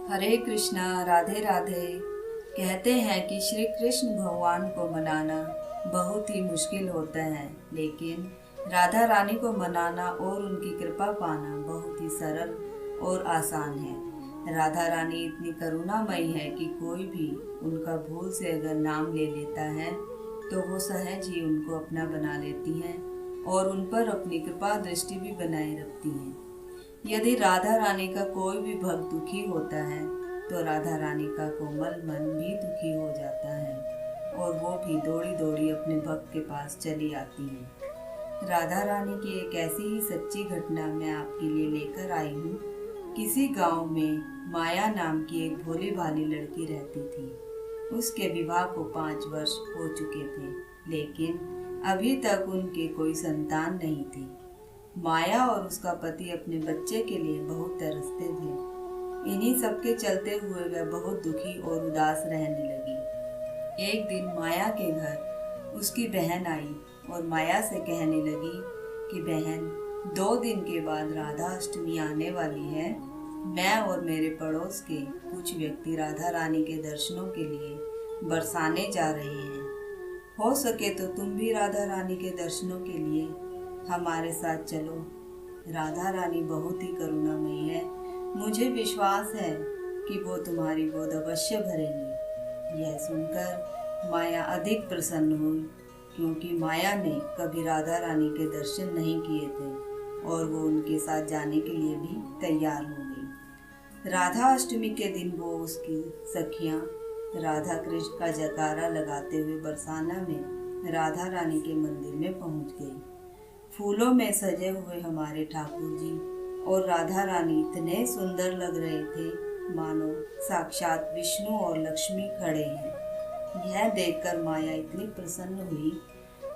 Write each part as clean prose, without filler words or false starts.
हरे कृष्णा, राधे राधे। कहते हैं कि श्री कृष्ण भगवान को मनाना बहुत ही मुश्किल होता है, लेकिन राधा रानी को मनाना और उनकी कृपा पाना बहुत ही सरल और आसान है। राधा रानी इतनी करुणामयी है कि कोई भी उनका भूल से अगर नाम ले लेता है तो वो सहज ही उनको अपना बना लेती हैं और उन पर अपनी कृपा दृष्टि भी बनाए रखती हैं। यदि राधा रानी का कोई भी भक्त दुखी होता है तो राधा रानी का कोमल मन भी दुखी हो जाता है और वो भी दौड़ी दौड़ी अपने भक्त के पास चली आती है। राधा रानी की एक ऐसी ही सच्ची घटना मैं आपके लिए लेकर आई हूँ। किसी गांव में माया नाम की एक भोली भाली लड़की रहती थी। उसके विवाह को 5 वर्ष हो चुके थे, लेकिन अभी तक उनके कोई संतान नहीं थी। माया और उसका पति अपने बच्चे के लिए बहुत तरसते थे। इन्हीं सबके चलते हुए वह बहुत दुखी और उदास रहने लगी। एक दिन माया के घर उसकी बहन आई और माया से कहने लगी कि बहन, 2 दिन के बाद राधा अष्टमी आने वाली है। मैं और मेरे पड़ोस के कुछ व्यक्ति राधा रानी के दर्शनों के लिए बरसाने जा रहे हैं। हो सके तो तुम भी राधा रानी के दर्शनों के लिए हमारे साथ चलो। राधा रानी बहुत ही करुणामयी है। मुझे विश्वास है कि वो तुम्हारी गोद अवश्य भरेंगी। यह सुनकर माया अधिक प्रसन्न हुई, क्योंकि माया ने कभी राधा रानी के दर्शन नहीं किए थे और वो उनके साथ जाने के लिए भी तैयार हो गई। राधा अष्टमी के दिन वो उसकी सखियां राधा कृष्ण का जयकारा लगाते हुए बरसाना में राधा रानी के मंदिर में पहुंच गई। फूलों में सजे हुए हमारे ठाकुर जी और राधा रानी इतने सुंदर लग रहे थे मानो साक्षात विष्णु और लक्ष्मी खड़े हैं। यह देखकर माया इतनी प्रसन्न हुई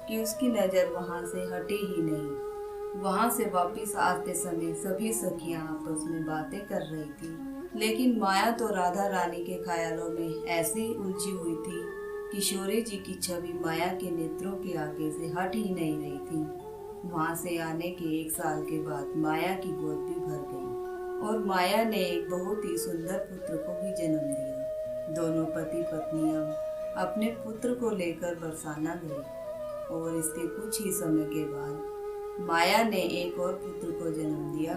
कि उसकी नज़र वहां से हटी ही नहीं। वहां से वापस आते समय सभी सखियां आपस में बातें कर रही थी, लेकिन माया तो राधा रानी के ख्यालों में ऐसी उलझी हुई थी कि किशोरी जी की छवि माया के नेत्रों के आगे से हट ही नहीं रही थी। वहां से आने के 1 साल के बाद माया की गोद भी भर गई और माया ने एक बहुत ही सुंदर पुत्र को भी जन्म दिया। दोनों पति पत्नियां अपने पुत्र को लेकर बरसाना गए और इसके कुछ ही समय के बाद माया ने एक और पुत्र को जन्म दिया।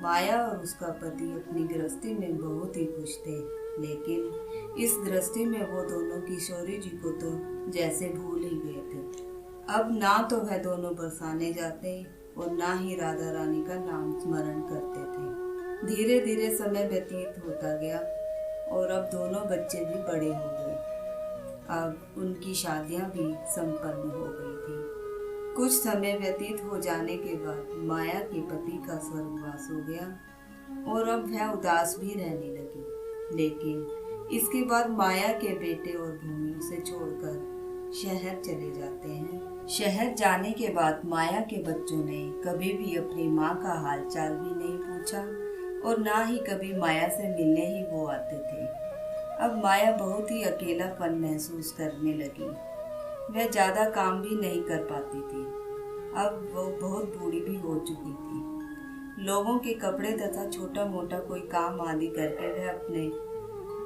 माया और उसका पति अपनी गृहस्थी में बहुत ही खुश थे, लेकिन इस गृहस्थी में वो दोनों किशोरी जी को तो जैसे भूल ही गए थे। अब ना तो वह दोनों बरसाने जाते और ना ही राधा रानी का नाम स्मरण करते थे। धीरे धीरे समय व्यतीत होता गया और अब दोनों बच्चे भी बड़े हो गए। अब उनकी शादियां भी संपन्न हो गई थी। कुछ समय व्यतीत हो जाने के बाद माया के पति का स्वर्गवास हो गया और अब वह उदास भी रहने लगी। लेकिन इसके बाद माया के बेटे और भूमि उसे छोड़कर शहर चले जाते हैं। शहर जाने के बाद माया के बच्चों ने कभी भी अपनी माँ का हालचाल भी नहीं पूछा और ना ही कभी माया से मिलने ही वो आते थे। अब माया बहुत ही अकेलापन महसूस करने लगी। वह ज़्यादा काम भी नहीं कर पाती थी। अब वो बहुत बूढ़ी भी हो चुकी थी। लोगों के कपड़े तथा छोटा मोटा कोई काम आदि करके वह अपने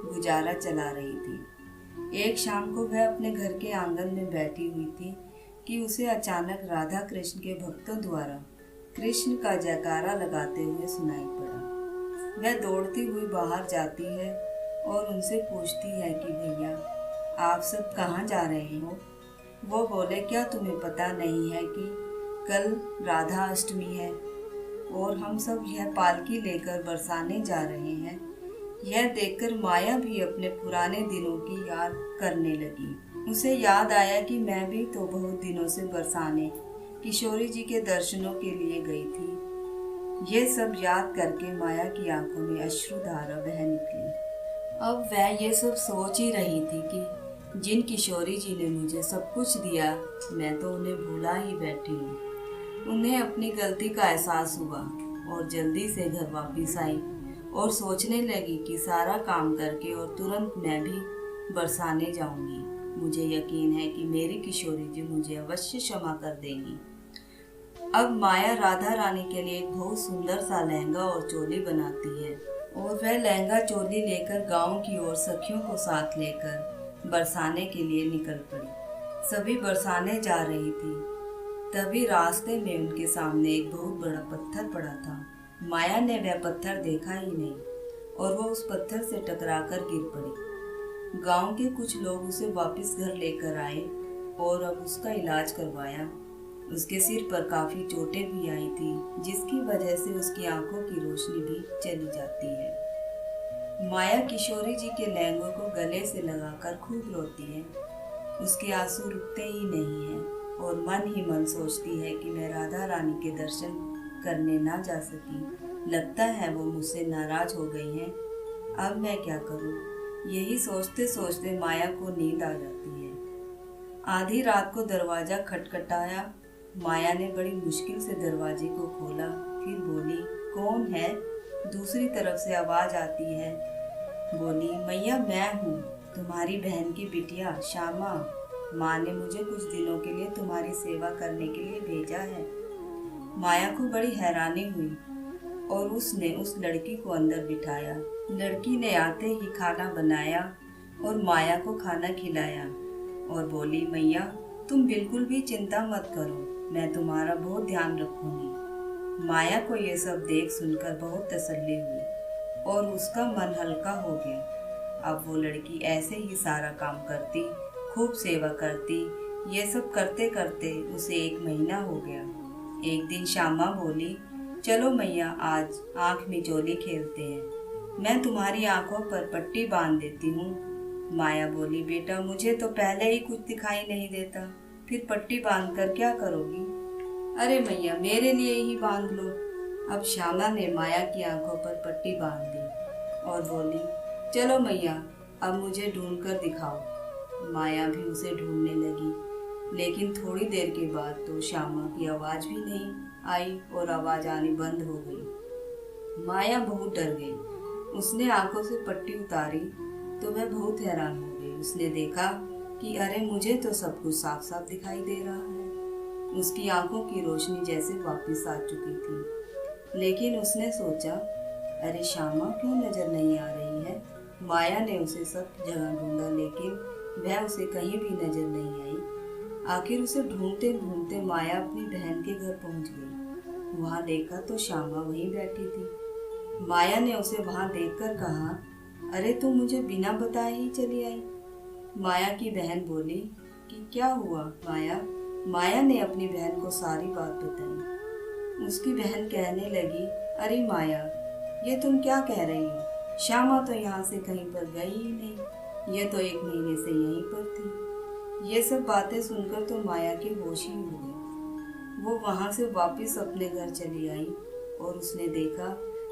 गुजारा चला रही थी। एक शाम को वह अपने घर के आंगन में बैठी हुई थी कि उसे अचानक राधा कृष्ण के भक्तों द्वारा कृष्ण का जयकारा लगाते हुए सुनाई पड़ा। वह दौड़ती हुई बाहर जाती है और उनसे पूछती है कि भैया, आप सब कहाँ जा रहे हो? वो बोले, क्या तुम्हें पता नहीं है कि कल राधा अष्टमी है और हम सब यह पालकी लेकर बरसाने जा रहे हैं। यह देखकर माया भी अपने पुराने दिनों की याद करने लगी। उसे याद आया कि मैं भी तो बहुत दिनों से बरसाने किशोरी जी के दर्शनों के लिए गई थी। ये सब याद करके माया की आंखों में अश्रुधारा बह निकली। अब वह ये सब सोच ही रही थी कि जिन किशोरी जी ने मुझे सब कुछ दिया, मैं तो उन्हें भूला ही बैठी हूँ। उन्हें अपनी गलती का एहसास हुआ और जल्दी से घर वापस आई और सोचने लगी कि सारा काम करके और तुरंत मैं भी बरसाने जाऊंगी। मुझे यकीन है कि मेरी किशोरी जी मुझे अवश्य क्षमा कर देंगी। अब माया राधा रानी के लिए एक बहुत सुंदर सा लहंगा और चोली बनाती है और वह लहंगा चोली लेकर गांव की ओर सखियों को साथ लेकर बरसाने के लिए निकल पड़ी। सभी बरसाने जा रही थी। तभी रास्ते में उनके सामने एक बहुत बड़ा पत्थर पड़ा था। माया ने वह पत्थर देखा ही नहीं और वो उस पत्थर से टकराकर गिर पड़ी। गांव के कुछ लोग उसे वापस घर लेकर आए और अब उसका इलाज करवाया। उसके सिर पर काफी चोटें भी आई थी, जिसकी वजह से उसकी आंखों की रोशनी भी चली जाती है। माया किशोरी जी के लहंगों को गले से लगाकर खूब रोती है। उसके आंसू रुकते ही नहीं है और मन ही मन सोचती है कि मैं राधा रानी के दर्शन करने ना जा सकी। लगता है वो मुझसे नाराज हो गई हैं। अब मैं क्या करूं? यही सोचते सोचते माया को नींद आ जाती है। आधी रात को दरवाजा खटखटाया। माया ने बड़ी मुश्किल से दरवाजे को खोला, फिर बोली, कौन है? दूसरी तरफ से आवाज आती है। बोली, मैया मैं हूँ, तुम्हारी बहन की बिटिया श्यामा। माँ ने मुझे कुछ दिनों के लिए तुम्हारी सेवा करने के लिए भेजा है। माया को बड़ी हैरानी हुई और उसने उस लड़की को अंदर बिठाया। लड़की ने आते ही खाना बनाया और माया को खाना खिलाया और बोली, मैया तुम बिल्कुल भी चिंता मत करो, मैं तुम्हारा बहुत ध्यान रखूंगी। माया को ये सब देख सुनकर बहुत तसल्ली हुई और उसका मन हल्का हो गया। अब वो लड़की ऐसे ही सारा काम करती, खूब सेवा करती। ये सब करते करते उसे 1 महीना हो गया। एक दिन श्यामा बोली, चलो मैया आज आँख मिचोली खेलते हैं, मैं तुम्हारी आंखों पर पट्टी बांध देती हूँ। माया बोली, बेटा मुझे तो पहले ही कुछ दिखाई नहीं देता, फिर पट्टी बांध कर क्या करोगी? अरे मैया मेरे लिए ही बांध लो। अब श्यामा ने माया की आंखों पर पट्टी बांध दी और बोली, चलो मैया अब मुझे ढूंढ कर दिखाओ। माया भी उसे ढूंढने लगी, लेकिन थोड़ी देर के बाद तो श्यामा की आवाज भी नहीं आई और आवाज आनी बंद हो गई। माया बहुत डर गई। उसने आंखों से पट्टी उतारी तो वह बहुत हैरान हो गई। उसने देखा कि अरे मुझे तो सब कुछ साफ साफ दिखाई दे रहा है। उसकी आंखों की रोशनी जैसे वापस आ चुकी थी। लेकिन उसने सोचा, अरे श्यामा क्यों नजर नहीं आ रही है? माया ने उसे सब जगह ढूंढा, लेकिन वह उसे कहीं भी नजर नहीं आई। आखिर उसे ढूंढते ढूंढते माया अपनी बहन के घर पहुंच गई। वहां देखा तो श्यामा वहीं बैठी थी। माया ने उसे वहां देखकर कहा, अरे तुम मुझे बिना बताए ही चली आई। माया की बहन बोली कि क्या हुआ माया? माया ने अपनी बहन को सारी बात बताई। उसकी बहन कहने लगी, अरे माया ये तुम क्या कह रही हो? श्यामा तो यहाँ से कहीं पर गई ही नहीं, ये तो 1 महीने से यहीं पर थी। ये सब बातें सुनकर तो माया के होश ही हो गए। वो वहाँ से वापस अपने घर चली आई और उसने देखा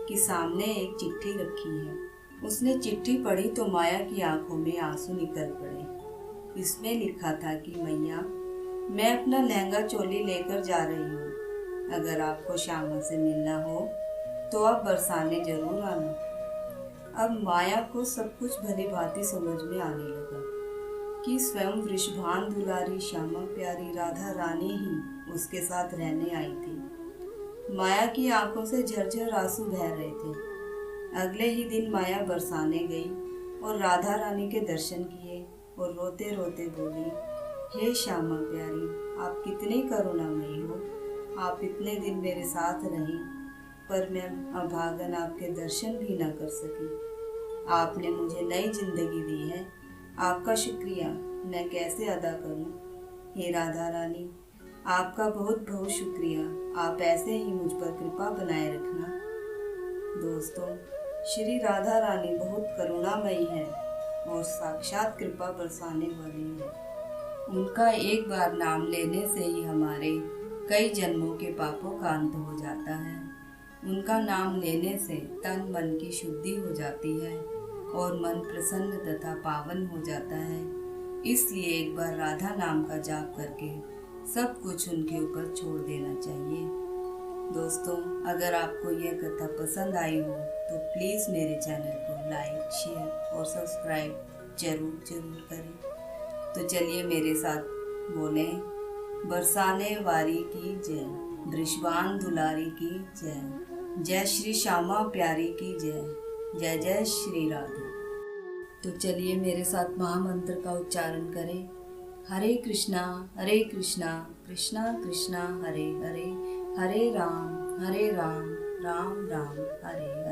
कि सामने एक चिट्ठी रखी है। उसने चिट्ठी पढ़ी तो माया की आंखों में आंसू निकल पड़े। इसमें लिखा था कि मैया मैं अपना लहंगा चोली लेकर जा रही हूँ, अगर आपको श्यामा से मिलना हो तो आप बरसाने जरूर आना। अब माया को सब कुछ भली भांति समझ में आने लगा कि स्वयं वृषभान दुलारी श्यामा प्यारी राधा रानी ही उसके साथ रहने आई थी। माया की आंखों से झरझर आंसू बह रहे थे। अगले ही दिन माया बरसाने गई और राधा रानी के दर्शन किए और रोते रोते बोली, हे श्यामा प्यारी आप कितनी करुणामयी हो। आप इतने दिन मेरे साथ रही पर मैं अभागन आपके दर्शन भी न कर सकी। आपने मुझे नई जिंदगी दी है, आपका शुक्रिया मैं कैसे अदा करूं? हे राधा रानी आपका बहुत बहुत शुक्रिया। आप ऐसे ही मुझ पर कृपा बनाए रखना। दोस्तों श्री राधा रानी बहुत करुणामयी है और साक्षात कृपा बरसाने वाली है। उनका एक बार नाम लेने से ही हमारे कई जन्मों के पापों का अंत हो जाता है। उनका नाम लेने से तन मन की शुद्धि हो जाती है और मन प्रसन्न तथा पावन हो जाता है। इसलिए एक बार राधा नाम का जाप करके सब कुछ उनके ऊपर छोड़ देना चाहिए। दोस्तों अगर आपको यह कथा पसंद आई हो तो प्लीज़ मेरे चैनल को लाइक शेयर और सब्सक्राइब जरूर करें। तो चलिए मेरे साथ बोलें, बरसाने वारी की जय, वृषभान दुलारी की जय, जय श्री श्यामा प्यारी की जय, जय जय श्री राधे। तो चलिए मेरे साथ महामंत्र का उच्चारण करें। हरे कृष्णा कृष्णा कृष्णा हरे हरे, हरे राम राम राम हरे